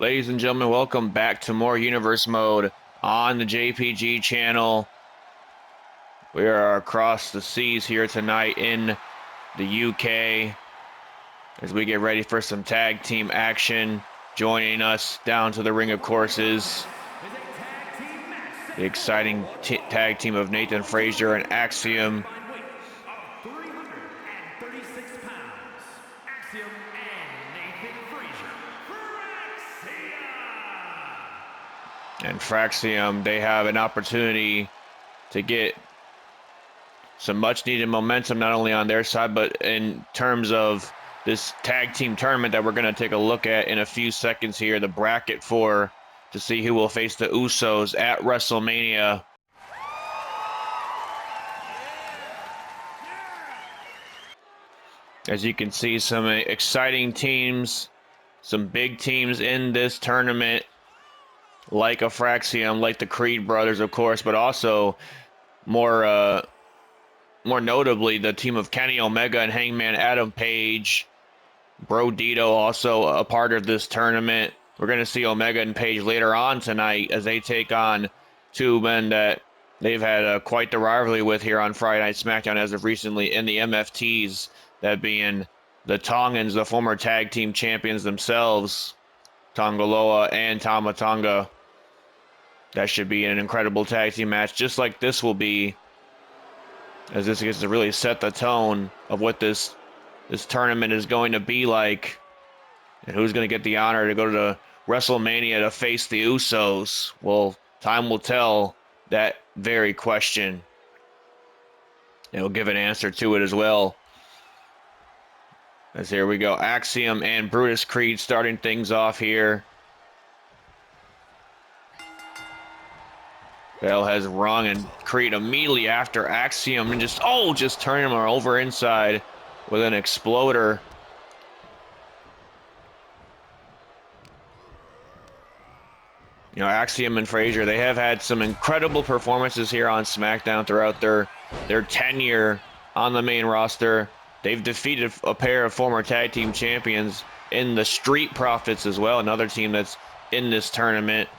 Ladies and gentlemen, welcome back to more Universe Mode on the JPG channel. We are across the seas here tonight in the UK as we get ready for some tag team action. Joining us down to the ring, of course, is the exciting tag team of Nathan Frazier and FraXiom. And FraXiom, they have an opportunity to get some much-needed momentum, not only on their side, but in terms of this tag team tournament that we're going to take a look at in a few seconds here, the bracket to see who will face the Usos at WrestleMania. As you can see, some exciting teams, some big teams in this tournament, like a FraXiom, like the Creed brothers, of course, but also more notably the team of Kenny Omega and Hangman Adam Page. Bro Dito also a part of this tournament. We're going to see Omega and Page later on tonight as they take on two men that they've had quite the rivalry with here on Friday Night Smackdown as of recently in the MFTs, that being the Tongans, the former tag team champions themselves, Tongaloa and Tama Tonga. That should be an incredible tag team match, just like this will be, as this gets to really set the tone of what this tournament is going to be like, and who's going to get the honor to go to WrestleMania to face the Usos. Well, time will tell that very question. It'll give an answer to it as well. As here we go, FraXiom and Brutus Creed starting things off here. Bell has rung, and Creed immediately after FraXiom and just turning him over inside with an exploder. You know, FraXiom and Frazier, they have had some incredible performances here on SmackDown throughout their tenure on the main roster. They've defeated a pair of former tag team champions in the Street Profits as well, another team that's in this tournament.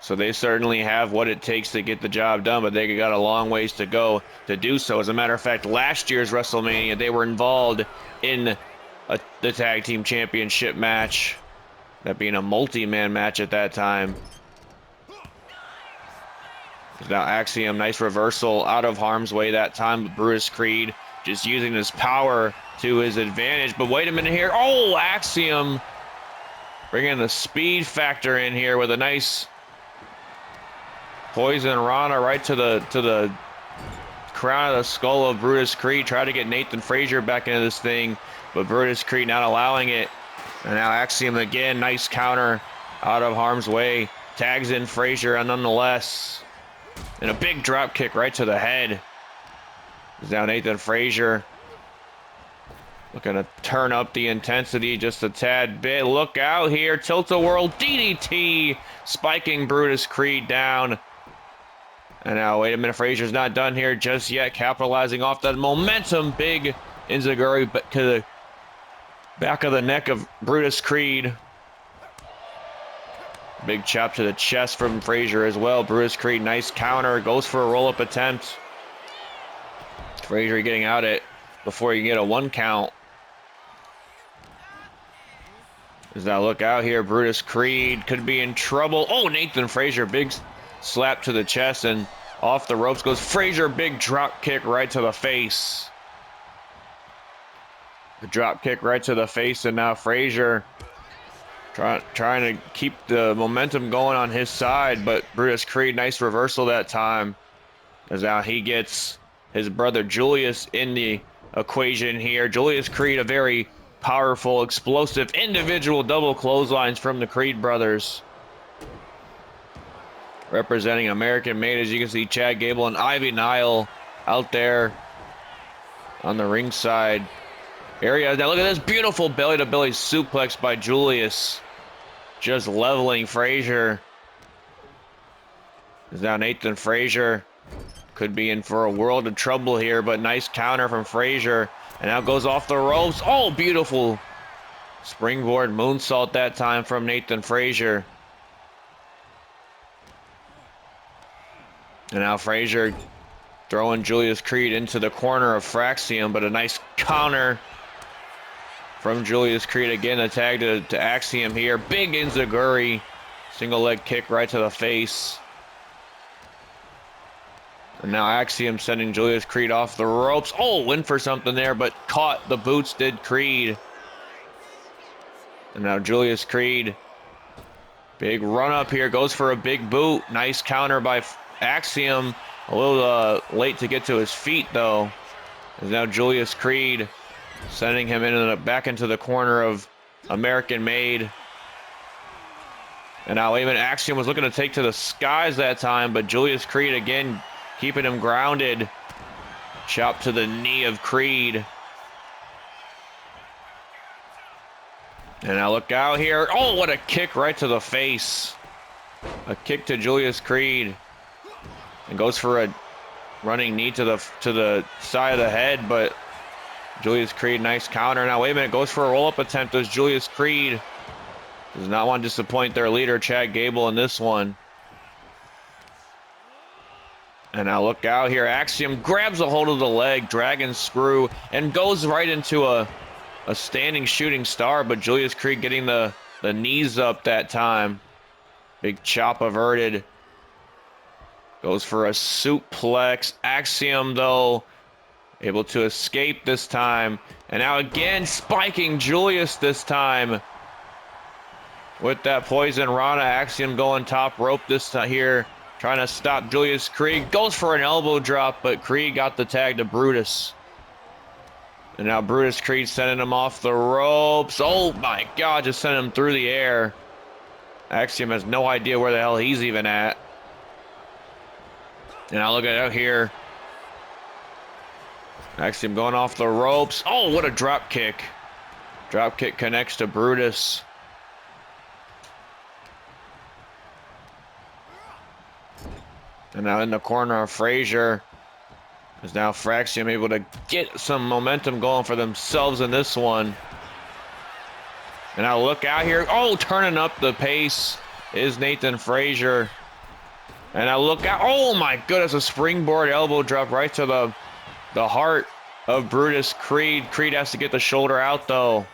So they certainly have what it takes to get the job done, but they got a long ways to go to do so. As a matter of fact, last year's WrestleMania, they were involved in the tag team championship match, that being a multi-man match at that time. Now FraXiom, nice reversal out of harm's way that time, but Brutus Creed just using his power to his advantage. But wait a minute here. Oh, FraXiom bringing the speed factor in here with a nice Poison Rana right to the crown of the skull of Brutus Creed. Try to get Nathan Frazier back into this thing, but Brutus Creed not allowing it. And now FraXiom again, nice counter out of harm's way. Tags in Frazier nonetheless. And a big drop kick right to the head. Is now Nathan Frazier looking to turn up the intensity just a tad bit. Look out here, tilt-a-whirl DDT, spiking Brutus Creed down. And now, wait a minute, Frazier's not done here just yet, capitalizing off that momentum. Big enziguri to the back of the neck of Brutus Creed. Big chop to the chest from Frazier as well. Brutus Creed, nice counter, goes for a roll-up attempt. Frazier getting out it before you get a 1 count. Does now look out here, Brutus Creed could be in trouble. Oh, Nathan Frazier, big slap to the chest, and off the ropes goes Frazier, big drop kick right to the face. The drop kick right to the face, and now Frazier trying to keep the momentum going on his side, but Brutus Creed, nice reversal that time, as now he gets his brother Julius in the equation here. Julius Creed, a very powerful, explosive individual double clotheslines from the Creed brothers. Representing American Made, as you can see, Chad Gable and Ivy Nile out there on the ringside area. Now look at this beautiful belly-to-belly suplex by Julius, just leveling Frazier. Is now Nathan Frazier could be in for a world of trouble here, but nice counter from Frazier, and now goes off the ropes. Oh, beautiful Springboard moonsault that time from Nathan Frazier. And now Frazier throwing Julius Creed into the corner of FraXiom, but a nice counter from Julius Creed. Again, a tag to Axiom here. Big enziguri. Single leg kick right to the face. And now Axiom sending Julius Creed off the ropes. Oh, went for something there, but caught the boots, did Creed. And now Julius Creed. Big run up here. Goes for a big boot. Nice counter by Axiom. A little late to get to his feet, though. As now Julius Creed sending him back into the corner of American Made. And now even Axiom was looking to take to the skies that time, but Julius Creed again keeping him grounded. Chop to the knee of Creed. And now look out here. Oh, what a kick right to the face. A kick to Julius Creed. And goes for a running knee to the side of the head, but Julius Creed, nice counter. Now wait a minute, goes for a roll-up attempt as Julius Creed does not want to disappoint their leader, Chad Gable, in this one. And now look out here. Axiom grabs a hold of the leg, dragon screw, and goes right into a standing shooting star, but Julius Creed getting the knees up that time. Big chop averted. Goes for a suplex. Axiom, though, able to escape this time. And now again spiking Julius this time. With that poison Rana, Axiom going top rope this time here. Trying to stop Julius Creed. Goes for an elbow drop, but Creed got the tag to Brutus. And now Brutus Creed sending him off the ropes. Oh my God, just sent him through the air. Axiom has no idea where the hell he's even at. And now look at it out here. Axiom going off the ropes. Oh, what a drop kick. Drop kick connects to Brutus. And now in the corner of Frazier. Is now FraXiom able to get some momentum going for themselves in this one. And now look out here. Oh, turning up the pace is Nathan Frazier. And now look out. Oh my goodness, a springboard elbow drop right to the heart of Brutus Creed. Creed has to get the shoulder out though.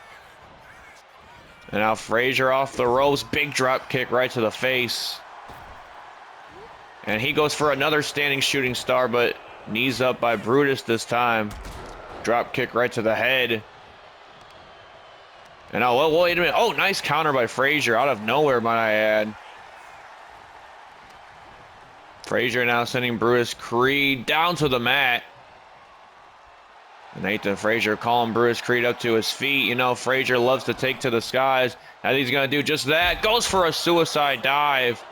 And now Frazier off the ropes. Big drop kick right to the face. And he goes for another standing shooting star, but knees up by Brutus this time. Drop kick right to the head. And oh, wait a minute. Oh, nice counter by Frazier out of nowhere, might I add. Frazier now sending Brutus Creed down to the mat. Nathan Frazier calling Brutus Creed up to his feet. You know, Frazier loves to take to the skies. And he's going to do just that. Goes for a suicide dive.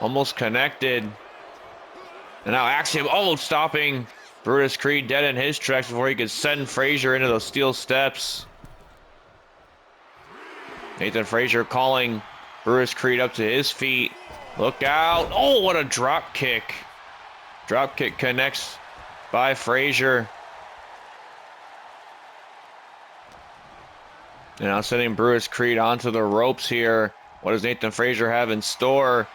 Almost connected. And now Axiom, stopping Brutus Creed dead in his tracks before he could send Frazier into those steel steps. Nathan Frazier calling Brutus Creed up to his feet. Look out. Oh, what a drop kick. Drop kick connects by Frazier. And now sending Brutus Creed onto the ropes here. What does Nathan Frazier have in store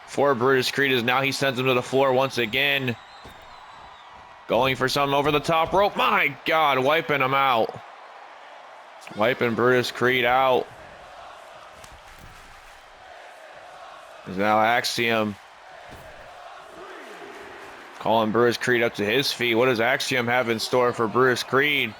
for Brutus Creed? Is now he sends him to the floor once again. Going for something over the top rope. My God, wiping him out. Wiping Brutus Creed out. Is now Axiom calling Brutus Creed up to his feet. What does Axiom have in store for Brutus Creed?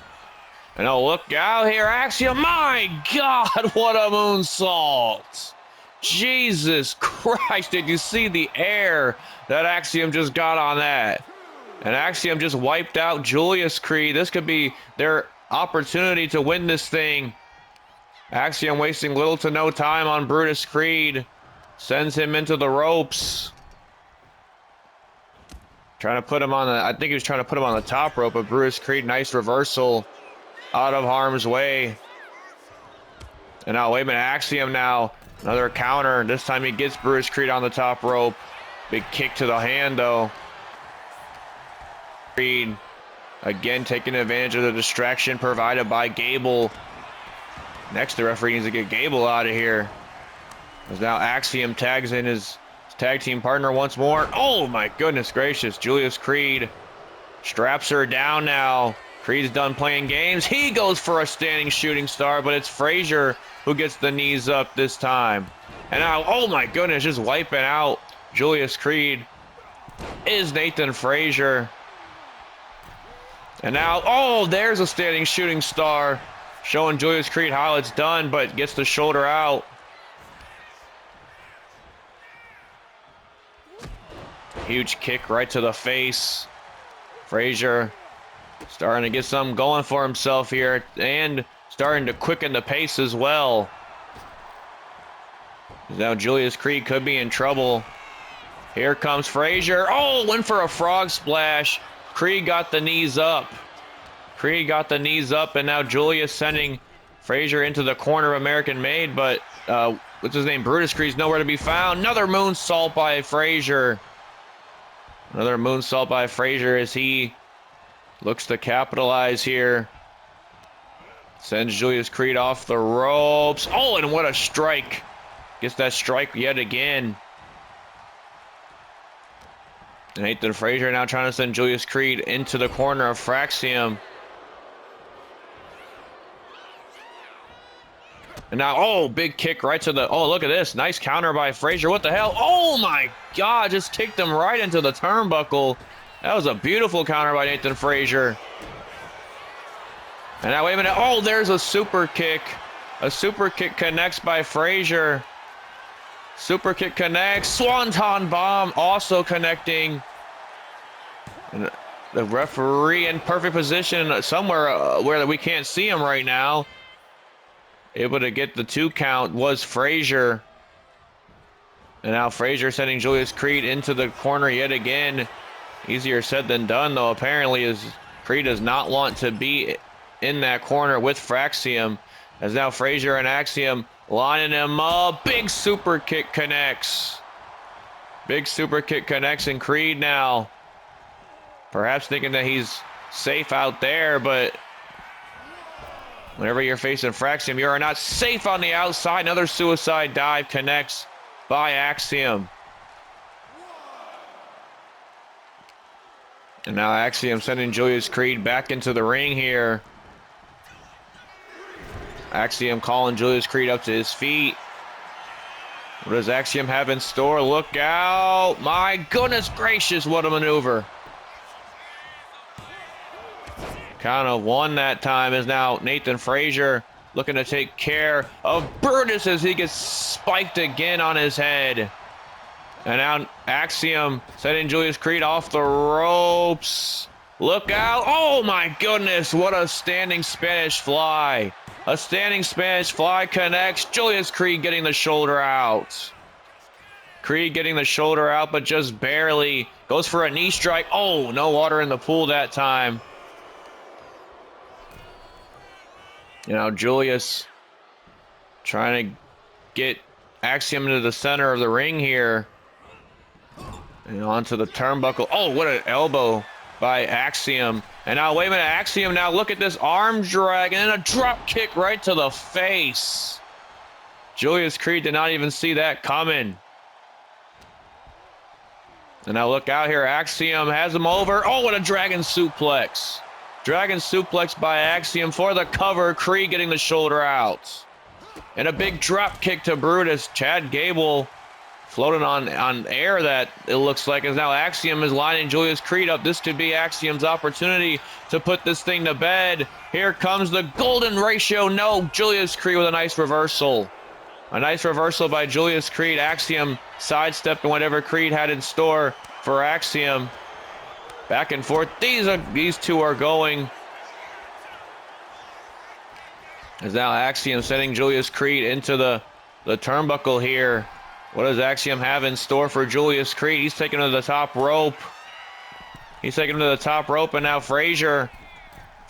And oh, look out here, Axiom. My God, what a moonsault. Jesus Christ, did you see the air that Axiom just got on that? And Axiom just wiped out Julius Creed. This could be their opportunity to win this thing. Axiom wasting little to no time on Brutus Creed. Sends him into the ropes. Trying to put him on the, I think he was trying to put him on the top rope, but Brutus Creed, nice reversal out of harm's way. And now, wait a minute, Axiom now, another counter. This time he gets Brutus Creed on the top rope. Big kick to the hand, though. Creed, again, taking advantage of the distraction provided by Gable. Next, the referee needs to get Gable out of here. As now FraXiom tags in his tag team partner once more. Oh my goodness gracious. Julius Creed straps her down now. Creed's done playing games. He goes for a standing shooting star, but it's Frazier who gets the knees up this time. And now, oh my goodness, just wiping out Julius Creed is Nathan Frazier. And now, oh, there's a standing shooting star, showing Julius Creed how it's done, but gets the shoulder out. Huge kick right to the face. Frazier starting to get something going for himself here and starting to quicken the pace as well. Now Julius Creed could be in trouble. Here comes Frazier. Oh, went for a frog splash. Creed got the knees up. Creed got the knees up, and now Julius sending Frazier into the corner of American Made, but what's his name? Brutus Creed's nowhere to be found. Another moonsault by Frazier. Another moonsault by Frazier as he looks to capitalize here. Sends Julius Creed off the ropes. Oh, and what a strike. Gets that strike yet again. Nathan Frazier now trying to send Julius Creed into the corner of FraXiom. And now, oh, big kick right to the, oh, look at this. Nice counter by Frazier. What the hell? Oh my God, just kicked him right into the turnbuckle. That was a beautiful counter by Nathan Frazier. And now, wait a minute. Oh, there's a super kick. A super kick connects by Frazier. Super kick connects. Swanton bomb also connecting. And the referee in perfect position somewhere where we can't see him right now. Able to get the 2 count was Frazier. And now Frazier sending Julius Creed into the corner yet again. Easier said than done, though, apparently, as Creed does not want to be in that corner with FraXiom. As now Frazier and FraXiom lining him up. Big super kick connects. Big super kick connects, and Creed now perhaps thinking that he's safe out there, but whenever you're facing FraXiom, you are not safe on the outside. Another suicide dive connects by FraXiom. And now FraXiom sending Julius Creed back into the ring here. FraXiom calling Julius Creed up to his feet. What does FraXiom have in store? Look out. My goodness gracious, what a maneuver. Count of 1 that time is now Nathan Frazier looking to take care of Brutus as he gets spiked again on his head. And now FraXiom sending Julius Creed off the ropes. Look out. Oh my goodness, what a standing Spanish fly. A standing Spanish fly connects. Julius Creed getting the shoulder out. Creed getting the shoulder out, but just barely. Goes for a knee strike. Oh, no water in the pool that time. You know, Julius trying to get FraXiom into the center of the ring here. And onto the turnbuckle. Oh, what an elbow by FraXiom. And now, wait a minute, FraXiom now, look at this arm drag and a drop kick right to the face. Julius Creed did not even see that coming. And now look out here, FraXiom has him over. Oh, what a dragon suplex. Dragon suplex by FraXiom for the cover. Creed getting the shoulder out. And a big drop kick to Brutus. Chad Gable floating on air, that it looks like, as now FraXiom is lining Julius Creed up. This could be FraXiom's opportunity to put this thing to bed. Here comes the golden ratio. No, Julius Creed with a nice reversal. A nice reversal by Julius Creed. FraXiom sidestepping whatever Creed had in store for FraXiom. Back and forth. These two are going. As now FraXiom sending Julius Creed into the turnbuckle here. What does FraXiom have in store for Julius Creed? He's taking him to the top rope. He's taking him to the top rope, and now Frazier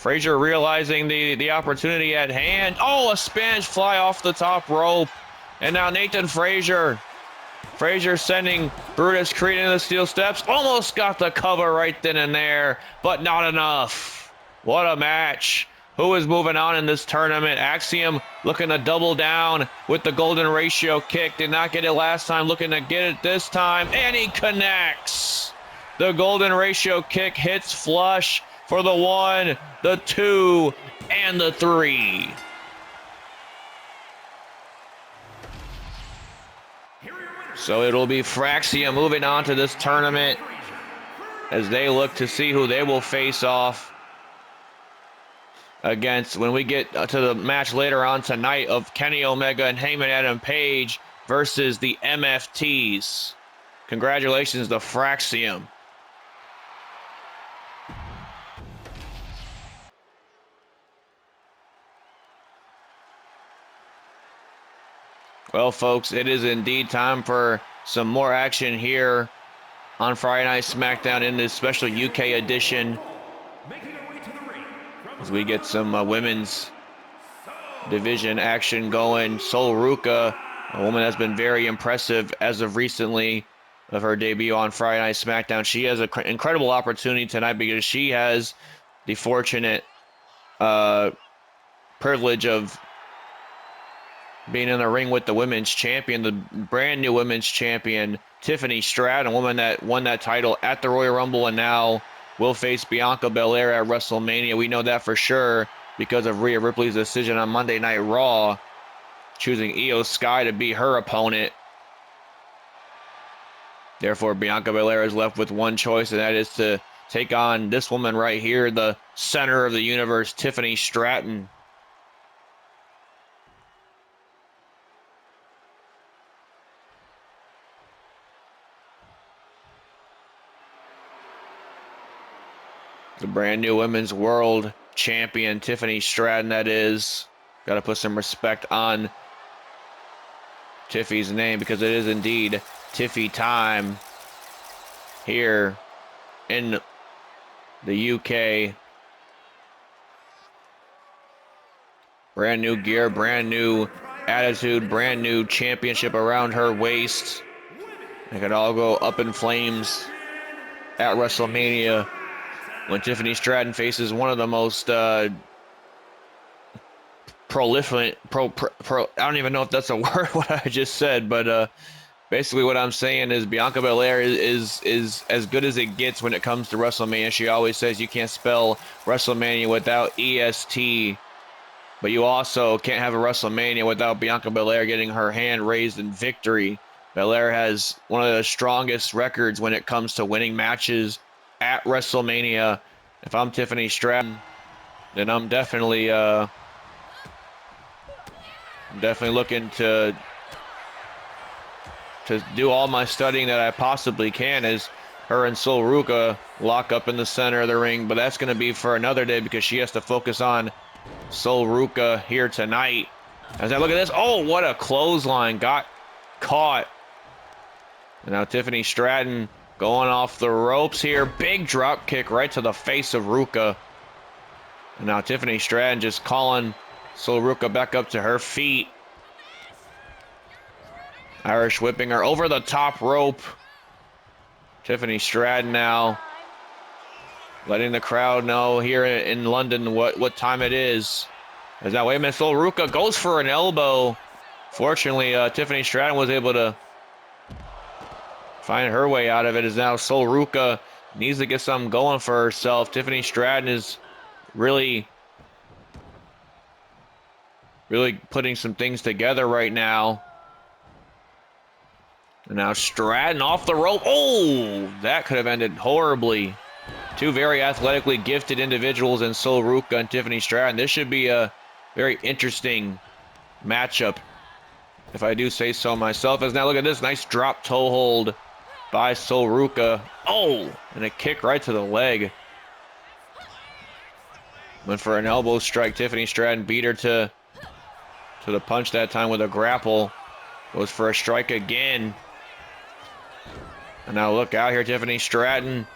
realizing the opportunity at hand. Oh, a Spanish fly off the top rope. And now Nathan Frazier sending Brutus Creed into the steel steps. Almost got the cover right then and there, but not enough. What a match. Who is moving on in this tournament? FraXiom looking to double down with the golden ratio kick. Did not get it last time, looking to get it this time, and he connects. The golden ratio kick hits flush for the 1, the 2, and the 3. So it'll be FraXiom moving on to this tournament as they look to see who they will face off against when we get to the match later on tonight of Kenny Omega and Hangman Adam Page versus the MFTs. Congratulations to FraXiom. Well, folks, it is indeed time for some more action here on Friday Night SmackDown in this special UK edition, as we get some women's division action going. Sol Ruca, a woman that's been very impressive as of recently of her debut on Friday Night SmackDown. She has an incredible opportunity tonight because she has the fortunate privilege of being in the ring with the women's champion, the brand new women's champion, Tiffany Stratton, a woman that won that title at the Royal Rumble and now will face Bianca Belair at WrestleMania. We know that for sure because of Rhea Ripley's decision on Monday Night Raw, choosing Io Sky to be her opponent. Therefore, Bianca Belair is left with one choice, and that is to take on this woman right here, the center of the universe, Tiffany Stratton. The brand new women's world champion, Tiffany Stratton, that is. Got to put some respect on Tiffy's name because it is indeed Tiffy time here in the UK. Brand new gear, brand new attitude, brand new championship around her waist. It could all go up in flames at WrestleMania when Tiffany Stratton faces one of the most prolific, I don't even know if that's a word, what I just said, but basically what I'm saying is Bianca Belair is as good as it gets when it comes to WrestleMania. She always says you can't spell WrestleMania without EST, but you also can't have a WrestleMania without Bianca Belair getting her hand raised in victory. Belair has one of the strongest records when it comes to winning matches at WrestleMania. If I'm Tiffany Stratton, then I'm definitely looking to do all my studying that I possibly can as her and Sol Ruca lock up in the center of the ring. But that's going to be for another day because she has to focus on Sol Ruca here tonight. As I look at this, oh, what a clothesline, got caught. And now Tiffany Stratton going off the ropes here. Big drop kick right to the face of Ruca. And now Tiffany Stratton just calling Sol Ruca back up to her feet. Irish whipping her over the top rope. Tiffany Stratton now letting the crowd know here in London what time it is. As now, wait a minute, Sol Ruca goes for an elbow. Fortunately, Tiffany Stratton was able to find her way out of it, as now Sol Ruca needs to get something going for herself. Tiffany Stratton is really putting some things together right now. And now Stratton off the rope. Oh, that could have ended horribly. Two very athletically gifted individuals in Sol Ruca and Tiffany Stratton. This should be a very interesting matchup, if I do say so myself. As now look at this nice drop toe hold by Sol Ruca. Oh, and a kick right to the leg. Went for an elbow strike. Tiffany Stratton beat her to the punch that time with a grapple. Goes for a strike again. And now look out here, Tiffany Stratton.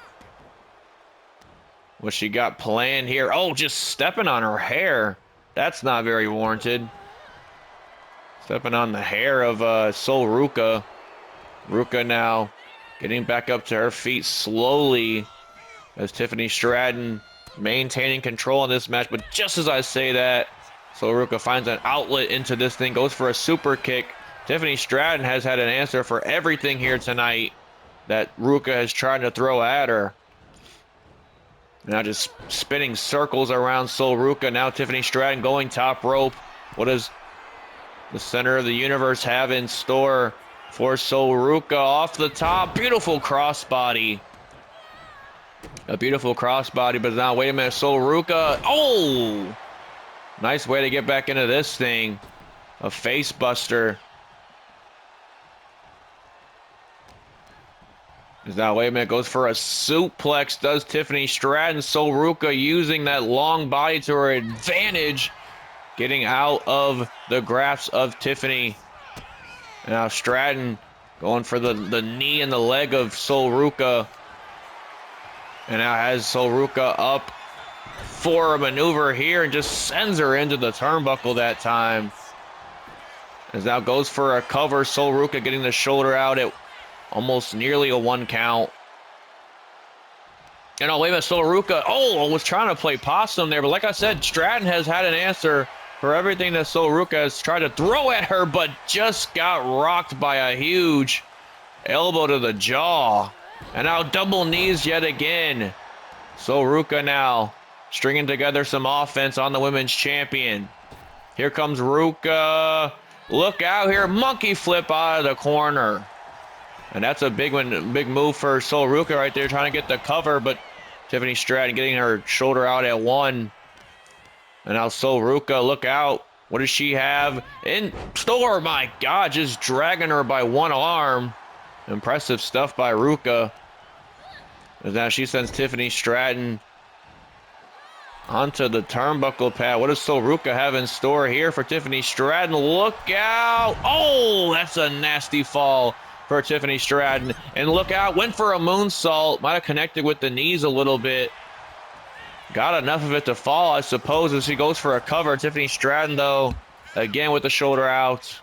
What she got planned here. Oh, just stepping on her hair. That's not very warranted. Stepping on the hair of Sol Ruca. Ruca now getting back up to her feet slowly as Tiffany Stratton maintaining control in this match. But just as I say that, Sol Ruca finds an outlet into this thing, goes for a super kick. Tiffany Stratton has had an answer for everything here tonight that Ruca has tried to throw at her. Now just spinning circles around Sol Ruca. Now Tiffany Stratton going top rope. What does the center of the universe have in store for Sol Ruca? Off the top, beautiful crossbody. A beautiful crossbody, but now wait a minute, Sol Ruca. Oh! Nice way to get back into this thing. A face buster. Now, wait a minute, goes for a suplex, does Tiffany Stratton. Sol Ruca using that long body to her advantage, getting out of the grasp of Tiffany. Now, Stratton going for the knee and the leg of Sol Ruca. And now has Sol Ruca up for a maneuver here and just sends her into the turnbuckle that time. As now goes for a cover, Sol Ruca getting the shoulder out at almost nearly a 1 count. And oh, wait a minute, Sol Ruca, was trying to play possum there. But like I said, Stratton has had an answer for everything that Sol Ruca has tried to throw at her, but just got rocked by a huge elbow to the jaw. And now double knees yet again. Sol Ruca now stringing together some offense on the women's champion. Here comes Ruca. Look out here, monkey flip out of the corner. And that's a big one, big move for Sol Ruca right there, trying to get the cover, but Tiffany Stratton getting her shoulder out at 1. And now Sol Ruca, look out. What does she have in store? My God, just dragging her by 1 arm. Impressive stuff by Ruca. And now she sends Tiffany Stratton onto the turnbuckle pad. What does Sol Ruca have in store here for Tiffany Stratton? Look out. Oh, that's a nasty fall for Tiffany Stratton. And look out, went for a moonsault. Might have connected with the knees a little bit. Got enough of it to fall, I suppose, as she goes for a cover. Tiffany Stratton, though, again with the shoulder out.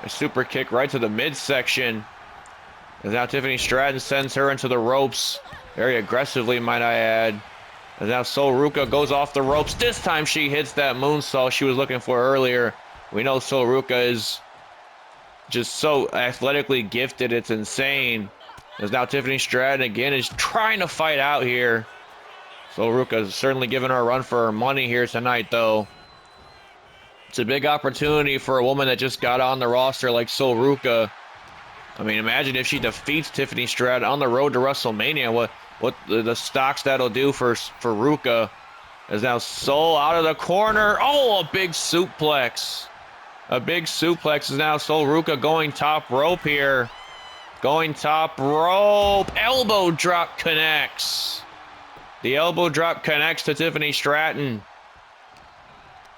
A super kick right to the midsection. And now Tiffany Stratton sends her into the ropes. Very aggressively, might I add. And now Sol Ruca goes off the ropes. This time she hits that moonsault she was looking for earlier. We know Sol Ruca is just so athletically gifted, it's insane. As now Tiffany Stratton again is trying to fight out here. Sol Ruca is certainly giving her a run for her money here tonight, though. It's a big opportunity for a woman that just got on the roster like Sol Ruca. I mean, imagine if she defeats Tiffany Stratton on the road to WrestleMania. What the stocks that'll do for Ruca. As now Sol out of the corner. Oh, a big suplex. A big suplex is now Sol Ruca going top rope here. Going top rope. Elbow drop connects. The elbow drop connects to Tiffany Stratton.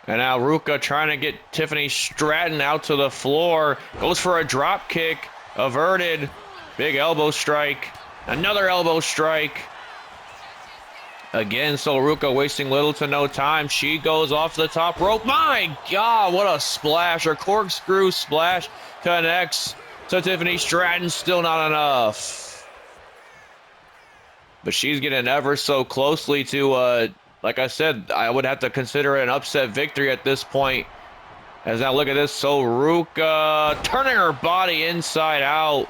And now Ruca trying to get Tiffany Stratton out to the floor. Goes for a drop kick. Averted. Big elbow strike. Another elbow strike. Again, Sol Ruca wasting little to no time. She goes off the top rope. My God, what a splash. Her corkscrew splash connects to Tiffany Stratton. Still not enough. But she's getting ever so closely to, like I said, I would have to consider it an upset victory at this point. As now look at this, Sol Ruca turning her body inside out.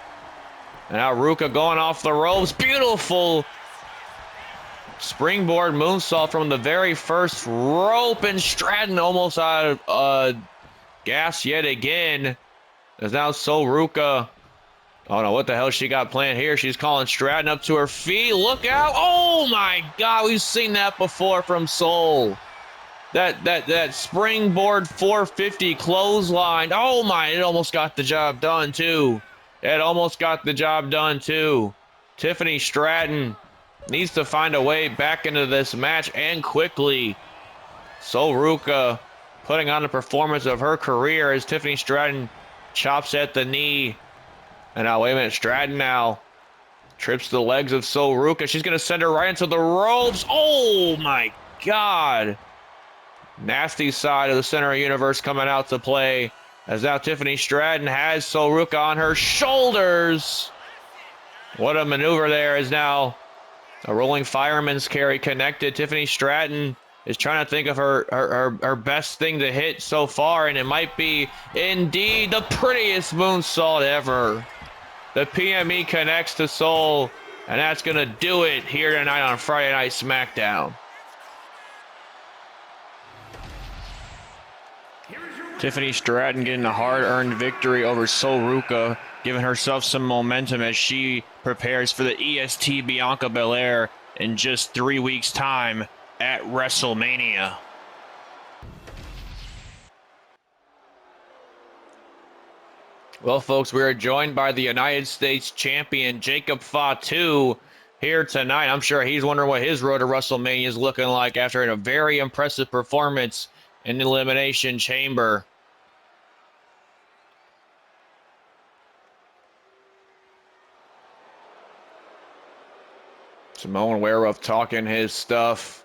And now Ruca going off the ropes. Beautiful springboard moonsault from the very first rope. And Stratton almost out of gas yet again. As now Sol Ruca. Oh no, what the hell she got planned here? She's calling Stratton up to her feet. Look out. Oh my God, we've seen that before from Sol. That springboard 450 clothesline. Oh my, it almost got the job done too. It almost got the job done too. Tiffany Stratton needs to find a way back into this match and quickly. Sol Ruca putting on the performance of her career as Tiffany Stratton chops at the knee. And now, wait a minute, Stratton now trips the legs of Sol Ruca. She's going to send her right into the ropes. Oh my God. Nasty side of the center of the universe coming out to play. As now Tiffany Stratton has Sol Ruca on her shoulders. What a maneuver there. Is now A rolling fireman's carry connected. Tiffany Stratton is trying to think of her best thing to hit so far, and it might be indeed the prettiest moonsault ever. The PME connects to Sol, and that's going to do it here tonight on Friday Night Smackdown. Tiffany Stratton getting a hard-earned victory over Sol Ruca, giving herself some momentum as she prepares for the EST Bianca Belair in just 3 weeks' time at WrestleMania. Well, folks, we are joined by the United States Champion, Jacob Fatu, here tonight. I'm sure he's wondering what his road to WrestleMania is looking like after a very impressive performance in the Elimination Chamber. Samoan Werewolf talking his stuff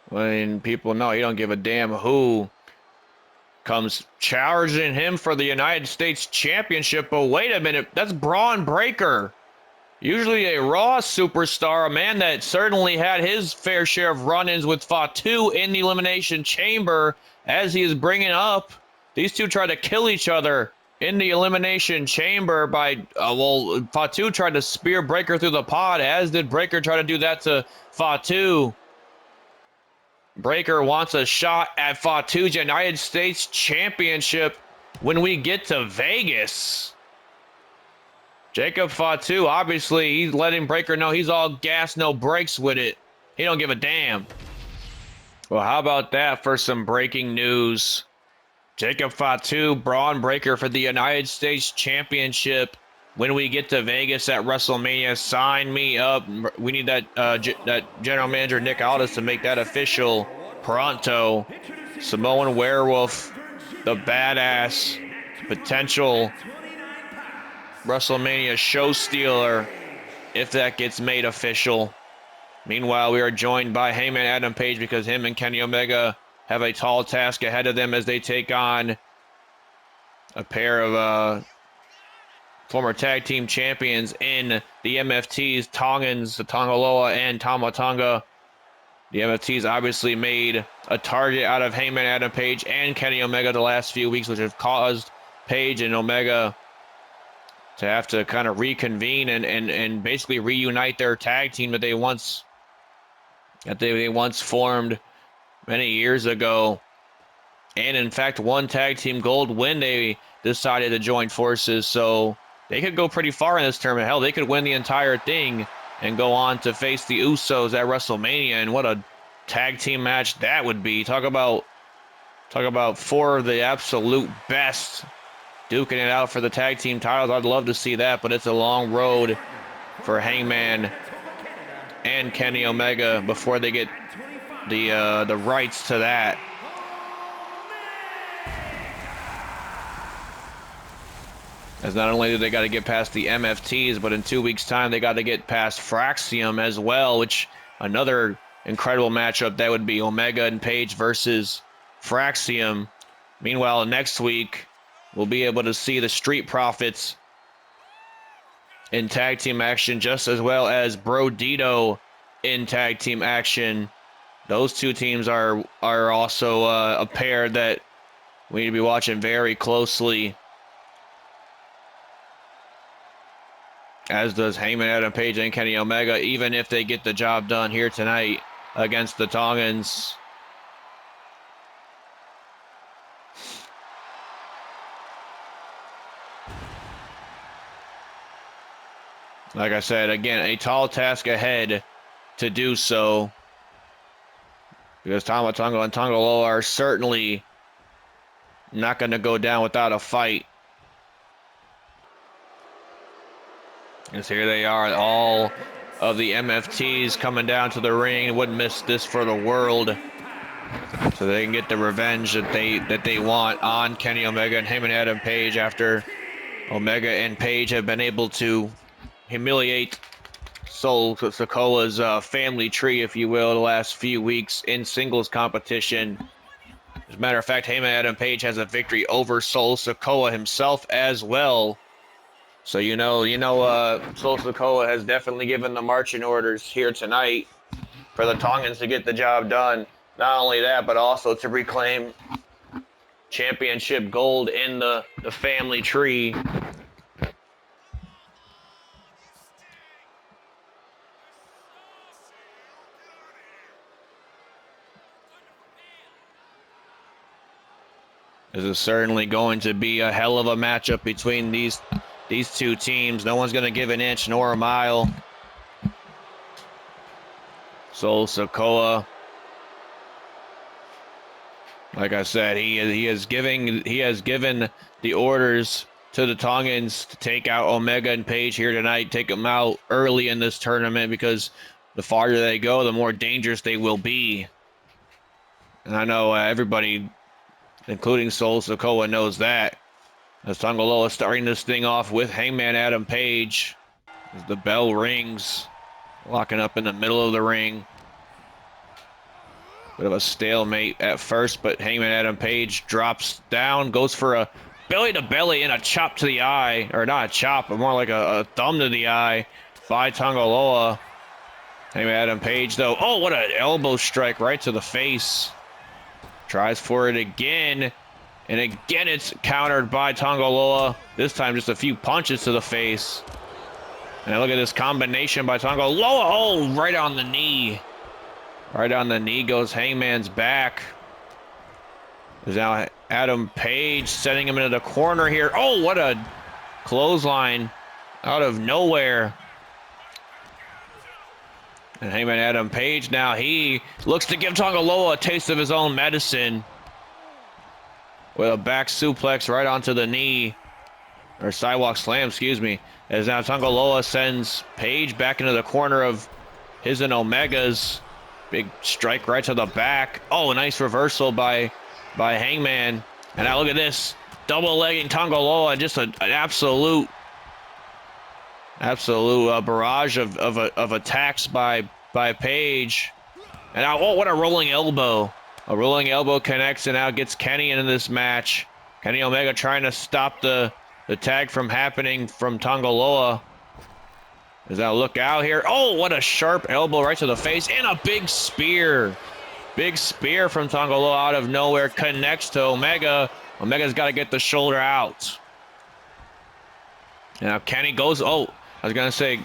when people know he don't give a damn who comes challenging him for the United States Championship. But wait a minute, that's Braun Breaker. Usually a Raw superstar, a man that certainly had his fair share of run-ins with Fatu in the Elimination Chamber. As he is bringing up, these two tried to kill each other in the Elimination Chamber by, Fatu tried to spear Breaker through the pod, as did Breaker try to do that to Fatu. Breaker wants a shot at Fatu's United States Championship when we get to Vegas. Jacob Fatu, obviously, he's letting Breaker know he's all gas, no brakes with it. He don't give a damn. Well, how about that for some breaking news? Jacob Fatu, Braun Breaker for the United States Championship when we get to Vegas at WrestleMania. Sign me up. We need that that general manager Nick Aldis to make that official pronto. Samoan Werewolf, the badass potential WrestleMania show stealer, if that gets made official. Meanwhile, we are joined by Hangman Adam Page because him and Kenny Omega have a tall task ahead of them as they take on a pair of former tag team champions in the MFTs, Tongans, the Tongaloa and Tama Tonga. The MFTs obviously made a target out of Hangman Adam Page and Kenny Omega the last few weeks, which have caused Page and Omega to have to kind of reconvene and basically reunite their tag team that they once formed many years ago. And in fact, won tag team gold when they decided to join forces. So they could go pretty far in this tournament. Hell, they could win the entire thing and go on to face the Usos at WrestleMania. And what a tag team match that would be. Talk about four of the absolute best duking it out for the tag team titles. I'd love to see that, but it's a long road for Hangman and Kenny Omega before they get the rights to that. As not only do they got to get past the MFTs, but in 2 weeks' time they got to get past FraXiom as well, which another incredible matchup that would be Omega and Page versus FraXiom. Meanwhile, next week we'll be able to see the Street Profits in tag team action, just as well as Bro Dito in tag team action. Those two teams are also a pair that we need to be watching very closely, as does Hangman Adam Page and Kenny Omega, even if they get the job done here tonight against the Tongans. Like I said, again, a tall task ahead to do so, because Tama Tonga and Tongaloa are certainly not going to go down without a fight. As here they are, all of the MFTs coming down to the ring. Wouldn't miss this for the world, so they can get the revenge that they want on Kenny Omega and Hangman Adam Page after Omega and Page have been able to humiliate Sol Sikoa's family tree, if you will, the last few weeks in singles competition. As a matter of fact, Hangman Adam Page has a victory over Sol Sikoa himself as well. So Sol Ruca has definitely given the marching orders here tonight for the Tongans to get the job done. Not only that, but also to reclaim championship gold in the family tree. This is certainly going to be a hell of a matchup between these two teams. No one's going to give an inch nor a mile. Sol Ruca, like I said, he has given the orders to the Tongans to take out Omega and Page here tonight. Take them out early in this tournament because the farther they go, the more dangerous they will be. And I know everybody, including Sol Ruca, knows that. As Tonga Loa starting this thing off with Hangman Adam Page. As the bell rings, locking up in the middle of the ring. Bit of a stalemate at first, but Hangman Adam Page drops down, goes for a belly-to-belly and a chop to the eye. Or not a chop, but more like a thumb to the eye by Tonga Loa. Hangman Adam Page, though. Oh, what an elbow strike right to the face. Tries for it again. And again, it's countered by Tonga Loa. This time, just a few punches to the face. And look at this combination by Tonga Loa. Oh, right on the knee. Right on the knee goes Hangman's back. There's now Adam Page setting him into the corner here. Oh, what a clothesline out of nowhere. And Hangman Adam Page now, he looks to give Tonga Loa a taste of his own medicine. With a back suplex right onto the knee. Or sidewalk slam, excuse me. As now Tonga Loa sends Page back into the corner of his and Omega's. Big strike right to the back. Oh, a nice reversal by Hangman. And now look at this. Double-legging Tonga Loa. Just an absolute barrage of attacks by Page. And now, oh, what a rolling elbow. A rolling elbow connects and now gets Kenny into this match. Kenny Omega trying to stop the tag from happening from Tonga Loa. Does that look out here? Oh, what a sharp elbow right to the face. And a big spear. Big spear from Tonga Loa out of nowhere. Connects to Omega. Omega's got to get the shoulder out. Now Kenny goes, oh, I was going to say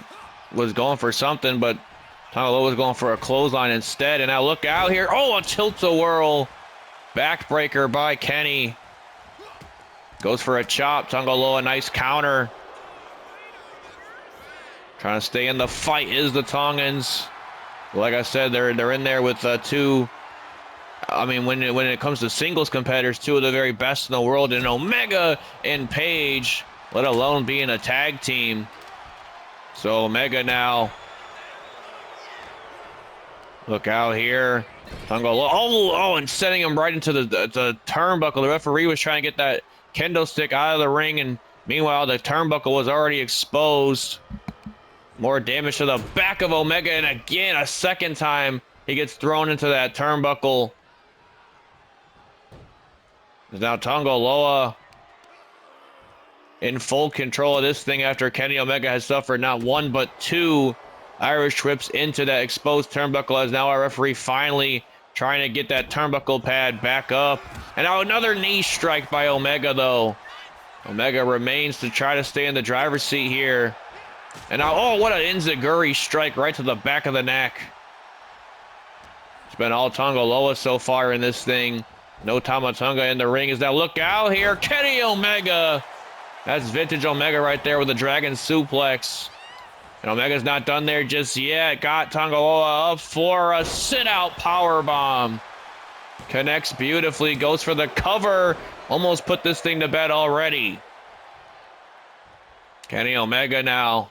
was going for something, but Tonga Loa was going for a clothesline instead. And now look out here. Oh, a tilt-a-whirl. Backbreaker by Kenny. Goes for a chop. Tonga Loa, nice counter. Trying to stay in the fight is the Tongans. Like I said, they're in there with two. I mean, when it comes to singles competitors, two of the very best in the world, in Omega and Page, let alone being a tag team. So Omega now. Look out here. Tonga Loa. Oh, and setting him right into the turnbuckle. The referee was trying to get that kendo stick out of the ring, and meanwhile, the turnbuckle was already exposed. More damage to the back of Omega, and again, a second time, he gets thrown into that turnbuckle. Now Tonga Loa in full control of this thing after Kenny Omega has suffered not one, but two Irish whips into that exposed turnbuckle, as now our referee finally trying to get that turnbuckle pad back up. And now another knee strike by Omega, though. Omega remains to try to stay in the driver's seat here. And now, oh, what an enziguri strike right to the back of the neck. It's been all Tonga Loa so far in this thing. No Tama Tonga in the ring. Is now look out here. Kenny Omega. That's vintage Omega right there with the dragon suplex. And Omega's not done there just yet. Got Tonga Loa up for a sit-out powerbomb. Connects beautifully. Goes for the cover. Almost put this thing to bed already. Kenny Omega now.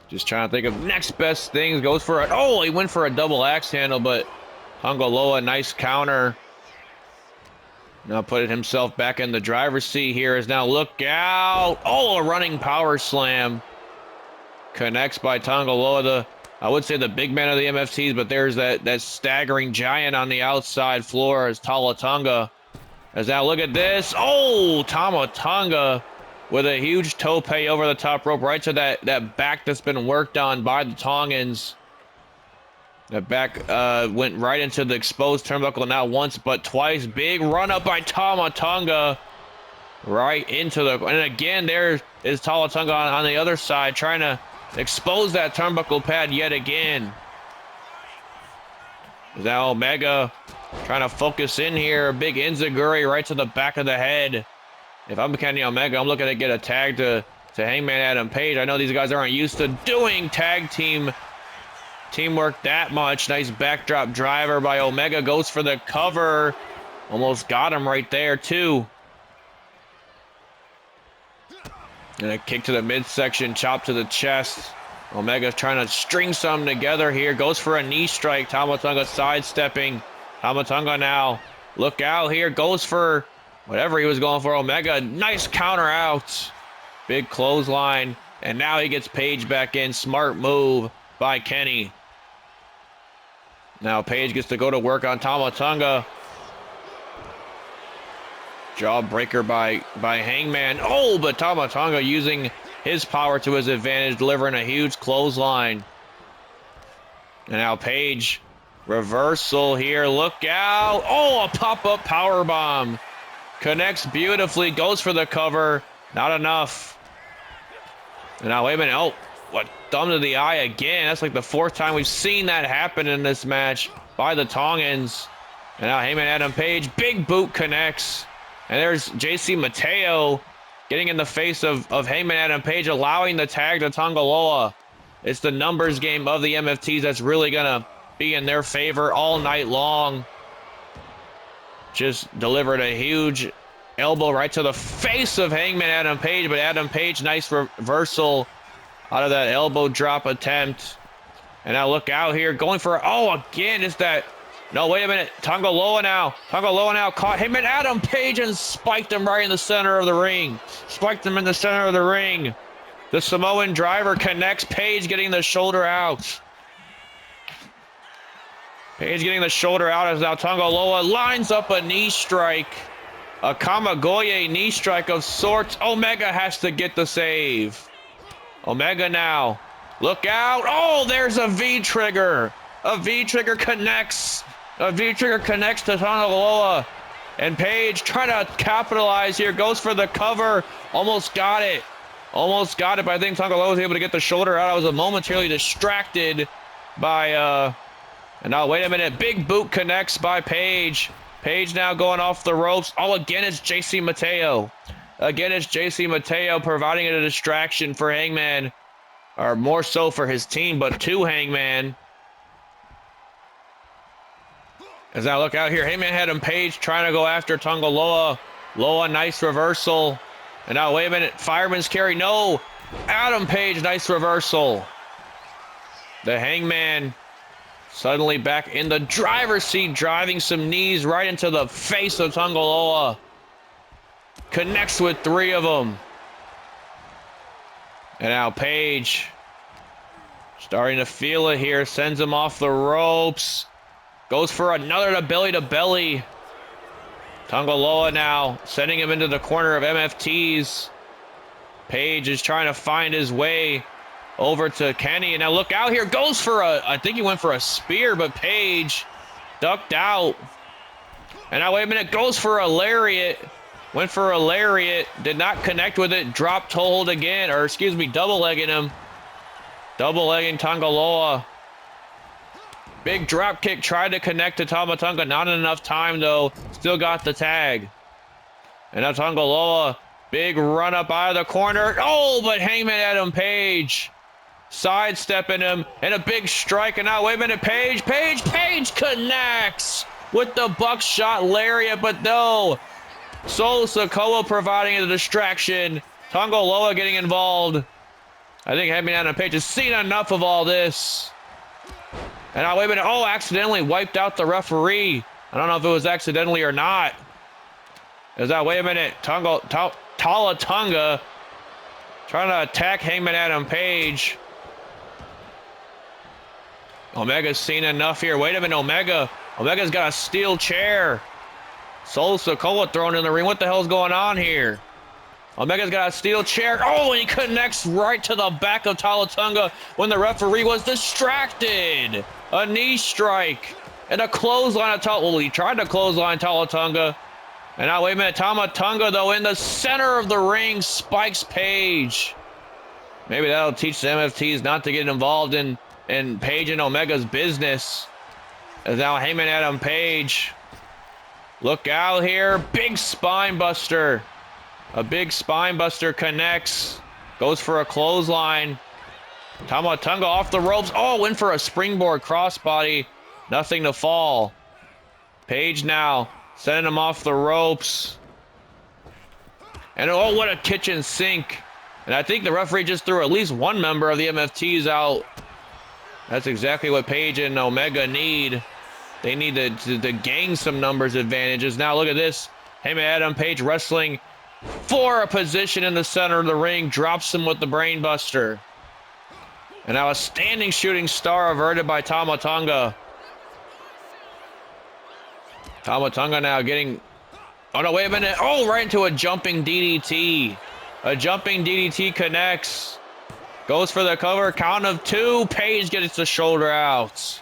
Just trying to think of next best things. Goes for it. Oh, he went for a double axe handle, but Tonga Loa, nice counter. Now putting himself back in the driver's seat here is now look out. Oh, a running power slam. Connects by Tonga Loa. I would say the big man of the MFTs, but there's that staggering giant on the outside floor as Tala Tonga. As now look at this. Oh, Tonga with a huge tope over the top rope right to that back that's been worked on by the Tongans. That back went right into the exposed turnbuckle, not once but twice. Big run up by Tonga right into the, and again there is Tonga on the other side trying to expose that turnbuckle pad yet again. Now Omega trying to focus in here. Big enziguri right to the back of the head. If I'm Kenny Omega, I'm looking to get a tag to Hangman Adam Page. I know these guys aren't used to doing tag teamwork that much. Nice backdrop driver by Omega. Goes for the cover. Almost got him right there, too. And a kick to the midsection, chop to the chest. Omega's trying to string something together here. Goes for a knee strike. Tama Tonga sidestepping. Tama Tonga now. Look out here. Goes for whatever he was going for. Omega, nice counter out. Big clothesline. And now he gets Page back in. Smart move by Kenny. Now Page gets to go to work on Tama Tonga. Jawbreaker by Hangman. Oh, but Tama Tonga using his power to his advantage, delivering a huge clothesline. And now Page, reversal here. Look out. Oh, a pop-up powerbomb. Connects beautifully, goes for the cover. Not enough. And now, wait a minute. Oh, what? Thumb to the eye again. That's like the fourth time we've seen that happen in this match by the Tongans. And now Hangman Adam Page, big boot connects. And there's JC Mateo getting in the face of Hangman Adam Page, allowing the tag to Tonga Loa. It's the numbers game of the MFTs that's really going to be in their favor all night long. Just delivered a huge elbow right to the face of Hangman Adam Page, but Adam Page, nice reversal out of that elbow drop attempt. And now look out here, going for, oh, again, is that, no, wait a minute, Tonga Loa now caught Hangman Adam Page and spiked him right in the center of the ring. The Samoan driver connects. Page getting the shoulder out. Page getting the shoulder out as now Tonga Loa lines up a knee strike. A Kamigoye knee strike of sorts. Omega has to get the save. Omega now. Look out. Oh, there's a V-trigger. A V-trigger connects. A V-trigger connects to Tonga Loa. And Page trying to capitalize here. Goes for the cover. Almost got it. But I think Tonga Loa was able to get the shoulder out. I was momentarily distracted by... And now, wait a minute. Big boot connects by Page. Page now going off the ropes. Oh, again, it's JC Mateo. Providing a distraction for Hangman. Or more so for his team, but to Hangman. As now look out here. Hangman had him Page trying to go after Tonga Loa. Loa, nice reversal. And now, wait a minute. Fireman's carry. No. Adam Page, nice reversal. The Hangman suddenly back in the driver's seat, driving some knees right into the face of Tonga Loa. Connects with three of them. And now Page starting to feel it here. Sends him off the ropes. Goes for another belly to belly. Tonga Loa now sending him into the corner of MFTs. Page is trying to find his way over to Kenny. And now look out here. Goes for I think he went for a spear, but Page ducked out. And now wait a minute. Goes for a lariat. Went for a lariat. Did not connect with it. Dropped hold again. Or excuse me, double-legging him. Double-legging Tonga Loa. Big drop kick. Tried to connect to Tama Tonga. Not enough time, though. Still got the tag. And now Tonga Loa. Big run up out of the corner. Oh, but Hangman Adam Page sidestepping him. And a big strike. And now, wait a minute. Page connects with the buckshot lariat. But no. Sol Ruca providing the distraction. Tonga Loa getting involved. I think Hangman Adam Page has seen enough of all this. And now, wait a minute. Oh, accidentally wiped out the referee. I don't know if it was accidentally or not. Is that, wait a minute. Tala Tonga trying to attack Hangman Adam Page. Omega's seen enough here. Wait a minute, Omega's got a steel chair. Sol Ruca thrown in the ring. What the hell's going on here? Omega's got a steel chair. Oh, and he connects right to the back of Tonga when the referee was distracted. A knee strike and a clothesline of Tonga. Well, he tried to clothesline Tonga. And now, wait a minute. Tonga, though, in the center of the ring, spikes Page. Maybe that'll teach the MFTs not to get involved in Page and Omega's business. As now Hangman Adam Page. Look out here. Big spine buster. A big spine buster connects. Goes for a clothesline. Tonga off the ropes. Oh, went for a springboard crossbody. Nothing to fall. Page now sending him off the ropes. And oh, what a kitchen sink. And I think the referee just threw at least one member of the MFTs out. That's exactly what Page and Omega need. They need to gain some numbers advantages. Now look at this. Hangman Adam Page wrestling for a position in the center of the ring. Drops him with the brain buster. And now a standing shooting star averted by Tonga. Tonga now getting... Oh no, wait a minute. Oh, right into a jumping DDT. A jumping DDT connects. Goes for the cover. Count of 2. Page gets the shoulder out.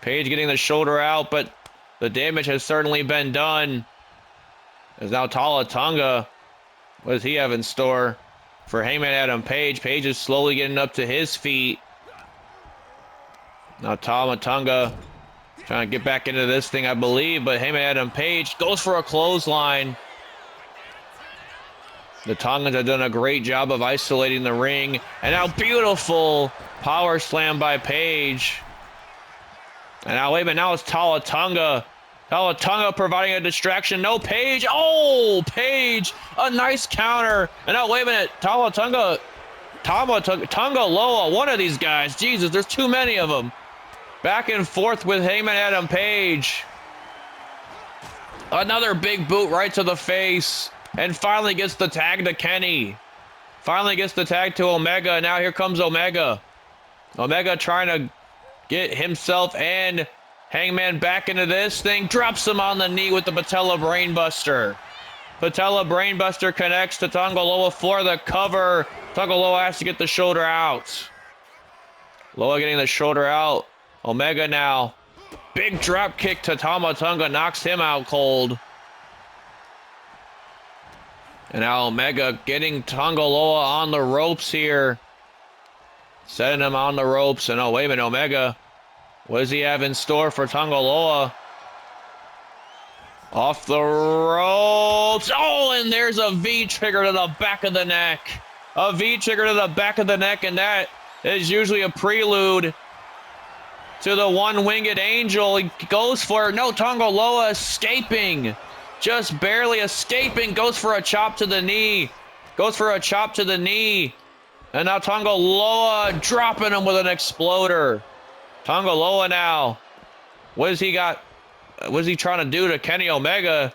Page getting the shoulder out, but the damage has certainly been done. As now Tonga, what does he have in store for Hangman Adam Page? Page is slowly getting up to his feet. Now Tonga trying to get back into this thing, I believe, but Hangman Adam Page goes for a clothesline. The Tongans have done a great job of isolating the ring. And now beautiful power slam by Page. And now, wait a minute, now it's Tonga. Tonga providing a distraction. No, Page. Oh, Page. A nice counter. And now, wait a minute. Tonga Loa. One of these guys. Jesus, there's too many of them. Back and forth with Hangman Adam Page. Another big boot right to the face. And finally gets the tag to Kenny. Finally gets the tag to Omega. Now here comes Omega. Omega trying to get himself and Hangman back into this thing. Drops him on the knee with the patella brainbuster. Patella brainbuster connects to Tonga Loa for the cover. Tonga Loa has to get the shoulder out. Loa getting the shoulder out. Omega now. Big drop kick to Tonga. Knocks him out cold. And now Omega getting Tonga Loa on the ropes here. Setting him on the ropes. And oh, wait a minute, Omega. What does he have in store for Tonga Loa? Off the ropes. Oh, and there's a V-trigger to the back of the neck. A V-trigger to the back of the neck, and that is usually a prelude to the one-winged angel. He goes for it. No, Tonga Loa escaping. Just barely escaping. Goes for a chop to the knee. And now Tonga Loa dropping him with an exploder. Tonga Loa now. What has he got? What is he trying to do to Kenny Omega?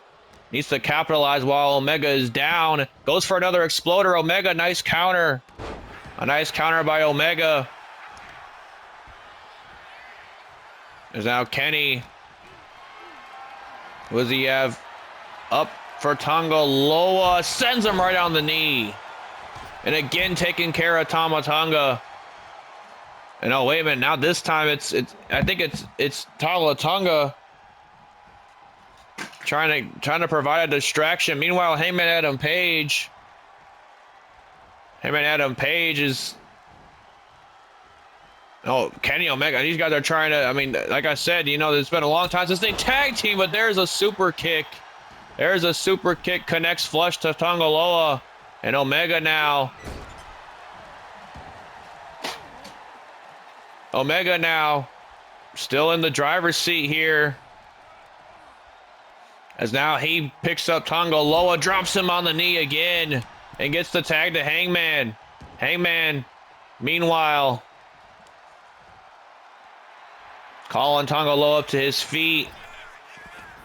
Needs to capitalize while Omega is down. Goes for another exploder. Omega, nice counter. A nice counter by Omega. There's now Kenny. What does he have? Up for Tonga Loa. Sends him right on the knee. And again taking care of Tonga. And oh, wait a minute. Now this time I think it's Tonga trying to provide a distraction. Meanwhile, Hangman Adam Page is... Oh, Kenny Omega. These guys are trying to... I mean, like I said, you know, it's been a long time since they tag team, but there's a super kick. There's a super kick. Connects flush to Tonga Loa. And Omega now. Omega now. Still in the driver's seat here. As now he picks up Tonga Loa, drops him on the knee again, and gets the tag to Hangman. Hangman, meanwhile, calling Tonga Loa up to his feet.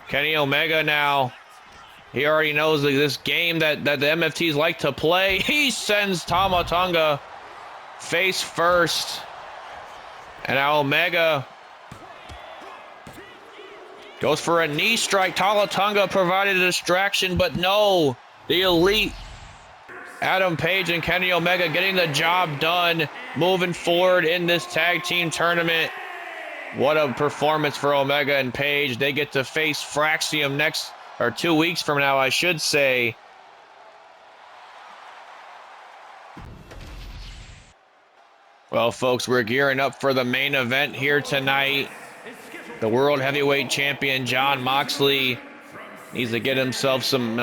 Kenny Omega now. He already knows this game that the MFTs like to play. He sends Tonga face first. And now Omega Goes for a knee strike. Tonga provided a distraction, but no. The Elite, Adam Page and Kenny Omega getting the job done, moving forward in this tag team tournament. What a performance for Omega and Page. They get to face FraXiom next, or 2 weeks from now, I should say. Well, folks, we're gearing up for the main event here tonight. The World Heavyweight Champion, Jon Moxley, needs to get himself some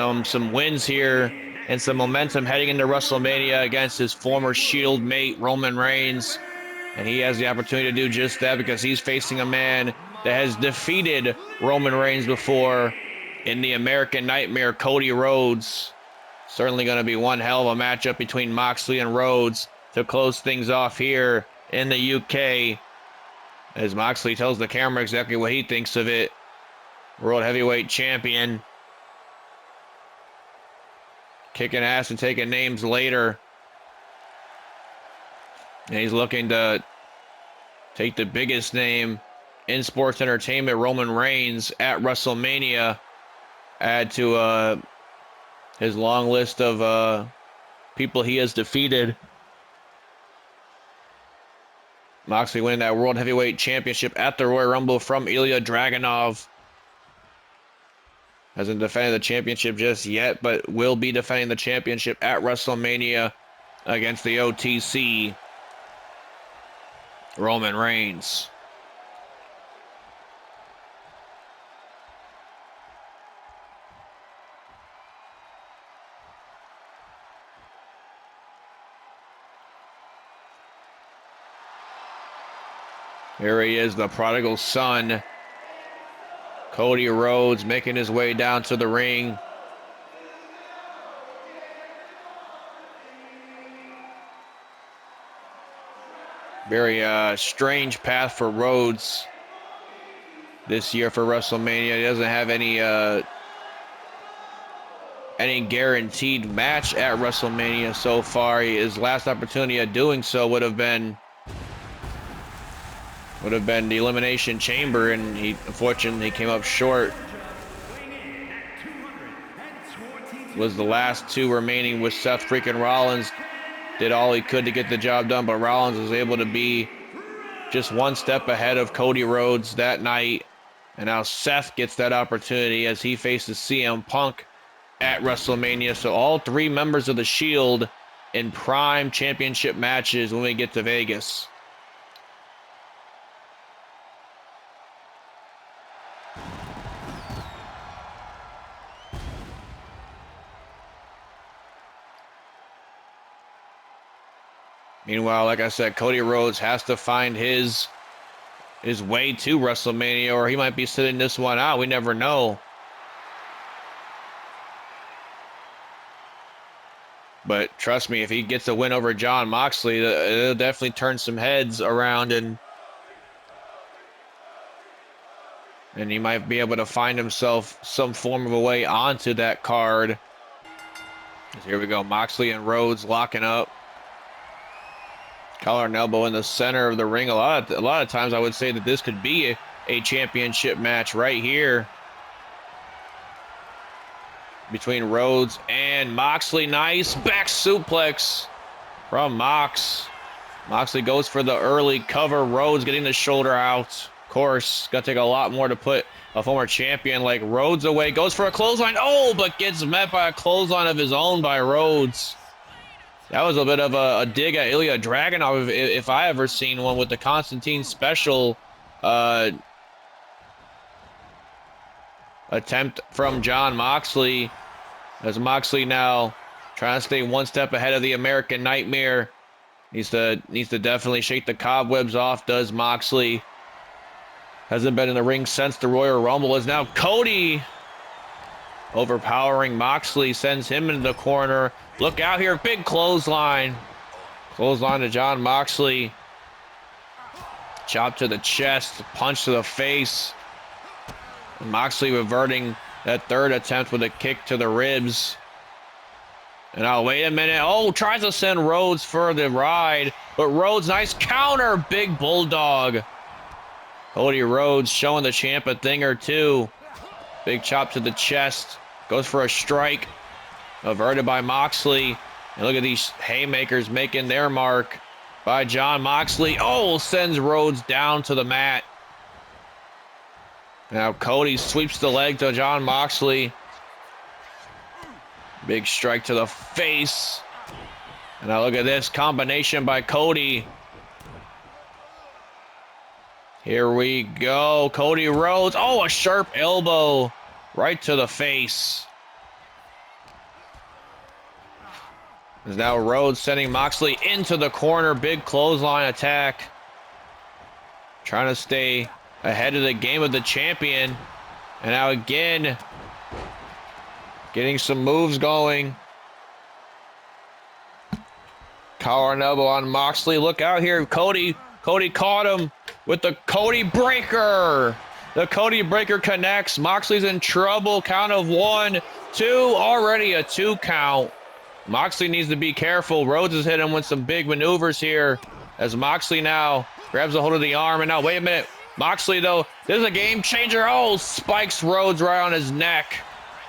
wins here and some momentum heading into WrestleMania against his former Shield mate, Roman Reigns. And he has the opportunity to do just that because he's facing a man that has defeated Roman Reigns before in the American Nightmare, Cody Rhodes. Certainly going to be one hell of a matchup between Moxley and Rhodes to close things off here in the UK. As Moxley tells the camera exactly what he thinks of it. World Heavyweight Champion. Kicking ass and taking names later. And he's looking to take the biggest name in sports entertainment, Roman Reigns, at WrestleMania. Add to his long list of people he has defeated. Moxley winning that World Heavyweight Championship at the Royal Rumble from Ilya Dragunov. Hasn't defended the championship just yet, but will be defending the championship at WrestleMania against the OTC, Roman Reigns. Here he is, the prodigal son. Cody Rhodes making his way down to the ring. Very strange path for Rhodes this year for WrestleMania. He doesn't have any guaranteed match at WrestleMania so far. His last opportunity of doing so would have been the Elimination Chamber, and he unfortunately came up short. Was the last two remaining with Seth freaking Rollins. Did all he could to get the job done, but Rollins was able to be just one step ahead of Cody Rhodes that night. And now Seth gets that opportunity as he faces CM Punk at WrestleMania. So all three members of the Shield in prime championship matches when we get to Vegas. Meanwhile, like I said, Cody Rhodes has to find his way to WrestleMania, or he might be sitting this one out. We never know. But trust me, if he gets a win over Jon Moxley, it'll definitely turn some heads around, and he might be able to find himself some form of a way onto that card. Here we go, Moxley and Rhodes locking up. Collar and elbow in the center of the ring. A lot of times I would say that this could be a championship match right here between Rhodes and Moxley. Nice back suplex from Mox. Moxley goes for the early cover. Rhodes getting the shoulder out. Of course, gonna take a lot more to put a former champion like Rhodes away. Goes for a clothesline. Oh, but gets met by a clothesline of his own by Rhodes. That was a bit of a dig at Ilya Dragunov, if I ever seen one, with the Constantine special attempt from Jon Moxley. As Moxley now trying to stay one step ahead of the American Nightmare. Needs to definitely shake the cobwebs off, does Moxley. Hasn't been in the ring since the Royal Rumble. Is now Cody overpowering Moxley, sends him into the corner. Look out here, big clothesline. Clothesline to Jon Moxley. Chop to the chest, punch to the face. And Moxley reverting that third attempt with a kick to the ribs. And now, wait a minute. Oh, tries to send Rhodes for the ride. But Rhodes, nice counter, big bulldog. Cody Rhodes showing the champ a thing or two. Big chop to the chest. Goes for a strike. Averted by Moxley. And look at these haymakers making their mark by Jon Moxley. Oh, sends Rhodes down to the mat. Now Cody sweeps the leg to Jon Moxley. Big strike to the face. And now look at this combination by Cody. Here we go. Cody Rhodes. Oh, a sharp elbow right to the face. Is now Rhodes sending Moxley into the corner. Big clothesline attack. Trying to stay ahead of the game of the champion. And now again, getting some moves going. Collar and elbow on Moxley. Look out here. Cody caught him with the Cody Breaker. The Cody Breaker connects. Moxley's in trouble. Count of 1, 2. Already a 2 count. Moxley needs to be careful. Rhodes is hitting him with some big maneuvers here as Moxley now grabs a hold of the arm. And now, wait a minute. Moxley, though, this is a game changer. Oh, spikes Rhodes right on his neck.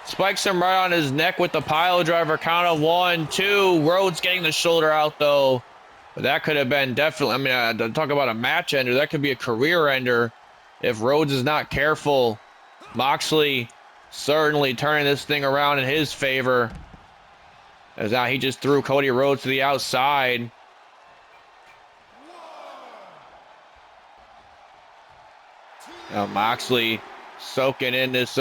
Spikes him right on his neck with the pile driver. Count of 1, 2. Rhodes getting the shoulder out, though. But that could have been definitely, I mean, talk about a match ender. That could be a career ender if Rhodes is not careful. Moxley certainly turning this thing around in his favor. As now he just threw Cody Rhodes to the outside. Now Moxley soaking in this,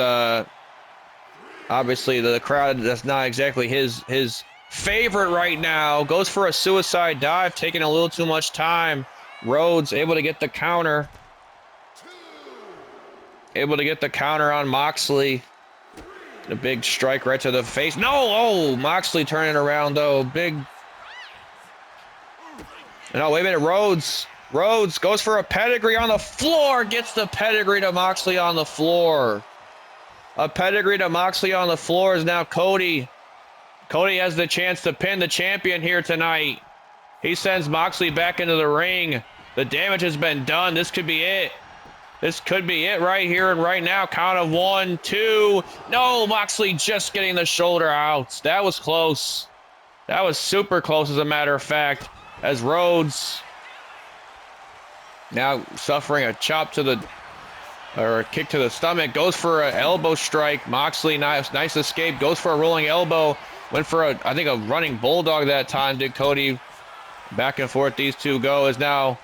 obviously the crowd, that's not exactly his favorite right now. Goes for a suicide dive, taking a little too much time. Rhodes able to get the counter. Able to get the counter on Moxley. A big strike right to the face. No! Oh, Moxley turning around, though. Big. No, wait a minute. Rhodes goes for a pedigree on the floor. Gets the pedigree to Moxley on the floor. A pedigree to Moxley on the floor is now Cody. Cody has the chance to pin the champion here tonight. He sends Moxley back into the ring. The damage has been done. This could be it. This could be it right here and right now. Count of 1, 2. No, Moxley just getting the shoulder out. That was close. That was super close, as a matter of fact. As Rhodes now suffering a chop to the, or a kick to the stomach. Goes for an elbow strike. Moxley, nice escape. Goes for a rolling elbow. Went for I think a running bulldog that time, did Cody. Back and forth these two go. As now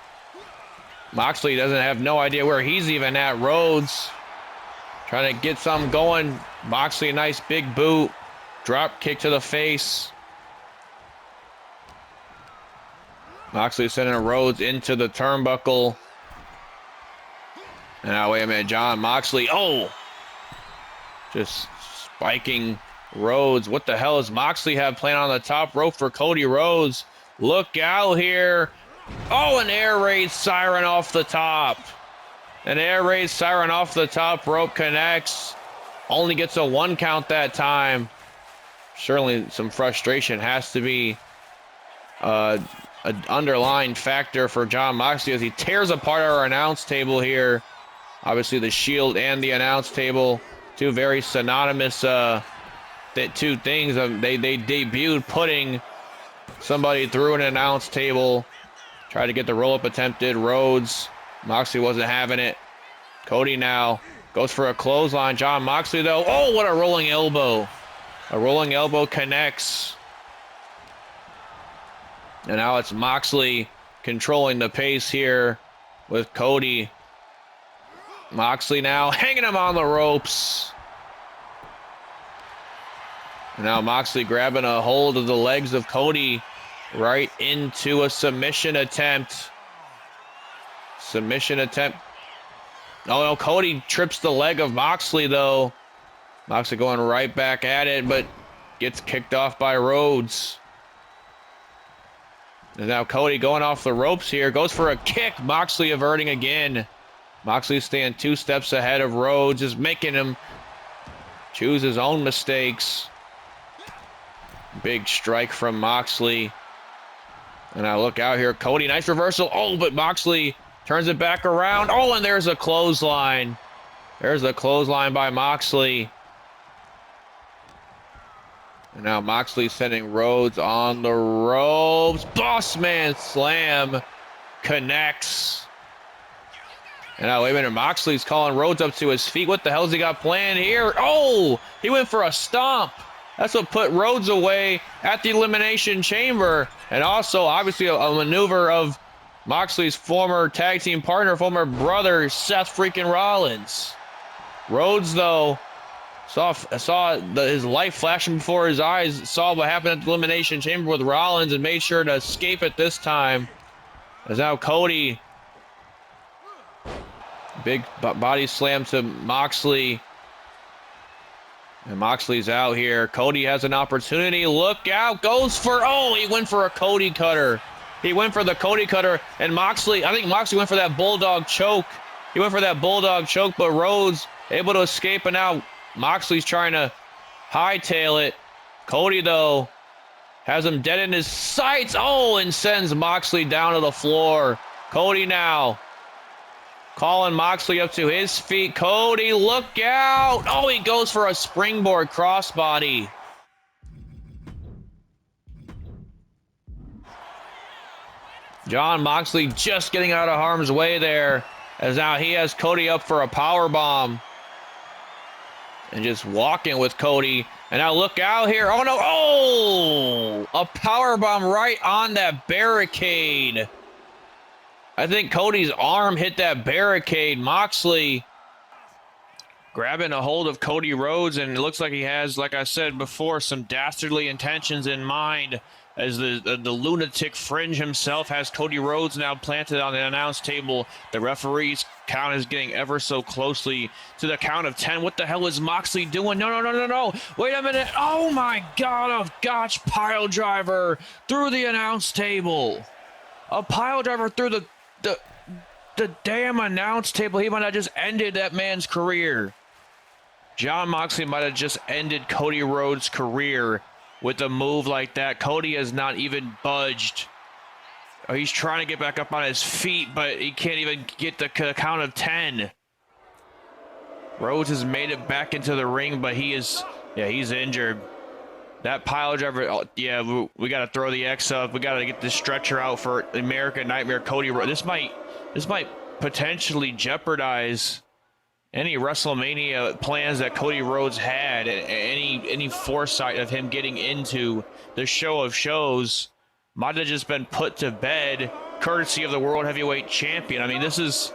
Moxley doesn't have no idea where he's even at. Rhodes trying to get something going. Moxley, a nice big boot. Drop kick to the face. Moxley sending Rhodes into the turnbuckle. And now, wait a minute, Jon Moxley. Oh! Just spiking Rhodes. What the hell does Moxley have playing on the top rope for Cody Rhodes? Look out here. Oh, an air raid siren off the top. An air raid siren off the top rope connects. Only gets a 1 count that time. Certainly some frustration has to be an underlying factor for Jon Moxley as he tears apart our announce table here. Obviously the Shield and the announce table, two very synonymous two things. They debuted putting somebody through an announce table. Tried to get the roll-up attempted. Rhodes. Moxley wasn't having it. Cody now goes for a clothesline. Jon Moxley, though. Oh, what a rolling elbow. A rolling elbow connects. And now it's Moxley controlling the pace here with Cody. Moxley now hanging him on the ropes. And now Moxley grabbing a hold of the legs of Cody. Right into a submission attempt. Submission attempt. Oh, no, Cody trips the leg of Moxley, though. Moxley going right back at it, but gets kicked off by Rhodes. And now Cody going off the ropes here. Goes for a kick. Moxley averting again. Moxley staying 2 steps ahead of Rhodes, just making him choose his own mistakes. Big strike from Moxley. And now look out here. Cody, nice reversal. Oh, but Moxley Turns it back around. Oh, and there's a clothesline. There's a clothesline by Moxley. And now Moxley sending Rhodes on the ropes. Bossman slam connects. And now, wait a minute, Moxley's calling Rhodes up to his feet. What the hell's he got planned here? Oh, he went for a stomp. That's what put Rhodes away at the Elimination Chamber. And also, obviously, a maneuver of Moxley's former tag team partner, former brother, Seth freaking Rollins. Rhodes, though, saw his life flashing before his eyes, saw what happened at the Elimination Chamber with Rollins, and made sure to escape it this time. As now Cody, big body slam to Moxley. And Moxley's out here. Cody has an opportunity. Look out. Goes for, oh, he went for a Cody cutter. He went for the Cody cutter. And Moxley, I think Moxley went for that bulldog choke. He went for that bulldog choke, but Rhodes able to escape. And now Moxley's trying to hightail it. Cody, though, has him dead in his sights. Oh, and sends Moxley down to the floor. Cody now calling Moxley up to his feet. Cody, look out. Oh, he goes for a springboard crossbody. Jon Moxley just getting out of harm's way there, as now he has Cody up for a power bomb. And just walking with Cody. And now look out here. Oh, no. Oh, a power bomb right on that barricade. I think Cody's arm hit that barricade. Moxley grabbing a hold of Cody Rhodes, and it looks like he has, like I said before, some dastardly intentions in mind, as the lunatic fringe himself has Cody Rhodes now planted on the announce table. The referee's count is getting ever so closely to the count of 10. What the hell is Moxley doing? No. Wait a minute. Oh, my God. A gotch pile driver through the announce table. A pile driver through the damn announce table. He might have just ended that man's career. Jon Moxley might have just ended Cody Rhodes' career with a move like that. Cody has not even budged. Oh, he's trying to get back up on his feet, but he can't even get the count of 10. Rhodes has made it back into the ring, but he's injured. That pile driver, oh, yeah, we got to throw the X up. We got to get the stretcher out for American Nightmare Cody Rhodes. This might potentially jeopardize any WrestleMania plans that Cody Rhodes had, any foresight of him getting into the show of shows might have just been put to bed, courtesy of the World Heavyweight Champion. I mean, this is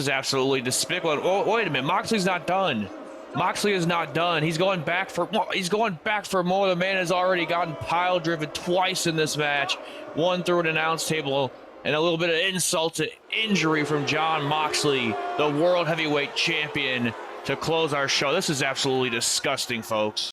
absolutely despicable. Oh, wait a minute, Moxley's not done. Moxley is not done. He's going back for more. The man has already gotten pile driven twice in this match. One through an announce table, and a little bit of insult to injury from Jon Moxley, the World Heavyweight Champion, to close our show. This is absolutely disgusting, folks.